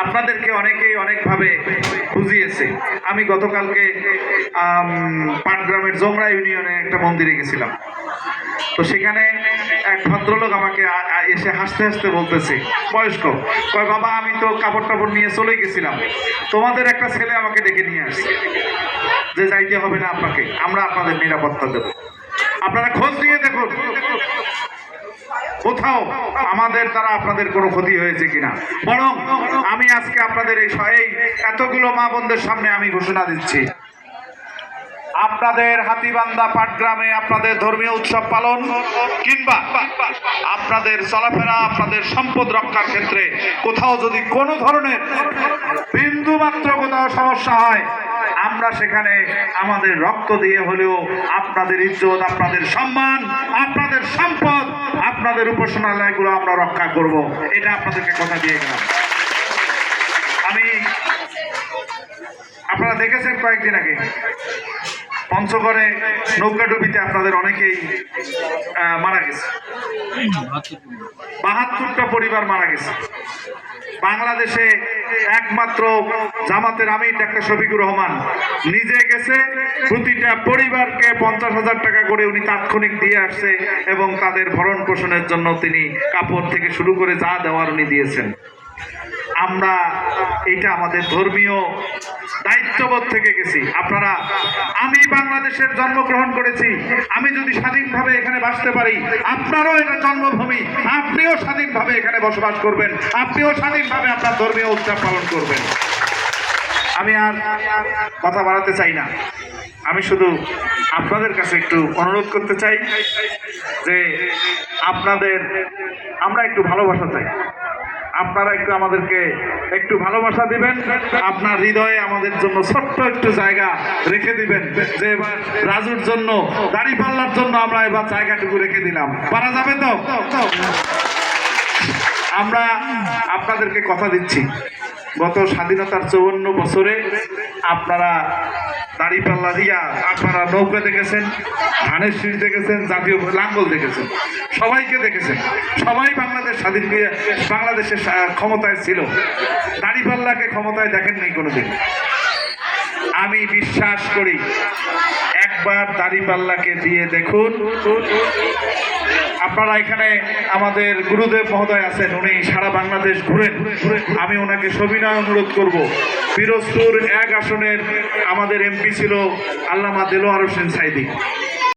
আপনাদেরকে অনেকেই অনেকভাবে বুঝিয়েছে। আমি গতকালকে পাটগ্রামের জমরা ইউনিয়নে একটা মন্দিরে গেছিলাম। তো সেখানে এক ভদ্রলোক আমাকে এসে হাসতে হাসতে বলতেছে, বয়স্ক, কয় বাবা আমি তো কাপড় টাপড় নিয়ে চলে গেছিলাম, তোমাদের একটা ছেলে আমাকে ডেকে নিয়ে আসছে যে যাইতে হবে না আপনাকে, আমরা আপনাদের নিরাপত্তা দেব। আপনারা খোঁজ নিয়ে দেখুন কোথাও আমাদের দ্বারা আপনাদের কোনো ক্ষতি হয়েছে কিনা। বরং আমি আজকে আপনাদের এই এতগুলো মা বোনদের সামনে আমি ঘোষণা দিচ্ছি, আপনাদের হাতীবান্ধা পাটগ্রামে আপনাদের ধর্মীয় উৎসব পালন কিংবা আপনাদের চলাফেরা, আপনাদের সম্পদ রক্ষার ক্ষেত্রে কোথাও যদি কোনো ধরনের বিন্দু মাত্র কোথাও সমস্যা হয়, আমরা সেখানে আমাদের রক্ত দিয়ে হলেও আপনাদের ইজ্জত, আপনাদের সম্মান, আপনাদের সম্পদ, আপনাদের উপাসনালয়গুলো আমরা রক্ষা করব। এটা আপনাদেরকে কথা দিয়ে গেলাম। আপনারা দেখেছেন কয়েকদিন আগে পঞ্চগড়ে নৌকাডুবিতে আপনাদের অনেকেই মারা গেছে, ৭২টা পরিবার মারা গেছে। বাংলাদেশে একমাত্র জামাতের আমির ডাক্তার শফিকুর রহমান নিজে গেছে, প্রতিটা পরিবারকে ৫০,০০০ টাকা করে উনি তাৎক্ষণিক দিয়ে আসছে এবং তাদের ভরণ পোষণের জন্য তিনি কাপড় থেকে শুরু করে যা দেওয়ার উনি দিয়েছেন। আমরা এটা আমাদের ধর্মীয় দায়িত্ববোধ থেকে গেছি। আপনারা, আমি বাংলাদেশের জন্মগ্রহণ করেছি, আমি যদি স্বাধীনভাবে এখানে বাঁচতে পারি, আপনারও এটা জন্মভূমি, আপনিও স্বাধীনভাবে এখানে বসবাস করবেন, আপনিও স্বাধীনভাবে আপনার ধর্মীয় উৎসব পালন করবেন। আমি আর কথা বাড়াতে চাই না, আমি শুধু আপনাদের কাছে একটু অনুরোধ করতে চাই যে আমরা একটু ভালোবাসা চাই, আপনারা একটু আমাদেরকে একটু ভালোবাসা দিবেন, আপনার হৃদয়ে আমাদের জন্য ছোট্ট একটু জায়গা রেখে দিবেন, যে এবার রাজুর জন্য, দাড়িপাল্লার জন্য আমরা এবার জায়গাটুকু রেখে দিলাম। পারা যাবে তো? আমরা আপনাদেরকে কথা দিচ্ছি, গত স্বাধীনতার ৫৪ বছরে আপনারা দাড়িপাল্লা দিয়া আপনারা নৌকা দেখেছেন, ধানের শীষ দেখেছেন, জাতীয় লাঙ্গল দেখেছেন, সবাইকে দেখেছেন, সবাই বাংলাদেশের ক্ষমতায় ছিল, দাড়িপাল্লাকে ক্ষমতায় দেখেন নাই কোনোদিন। আমি বিশ্বাস করি একবার দাড়িপাল্লাকে দিয়ে দেখুন। আপনারা এখানে আমাদের গুরুদেব মহোদয় আছেন, উনি সারা বাংলাদেশ ঘুরেন, আমি ওনাকে সবিনয় অনুরোধ করব। পিরোজপুর ১ আসনের আমাদের এমপি ছিল আল্লামা দেলোয়ার হোসেন সাইদি।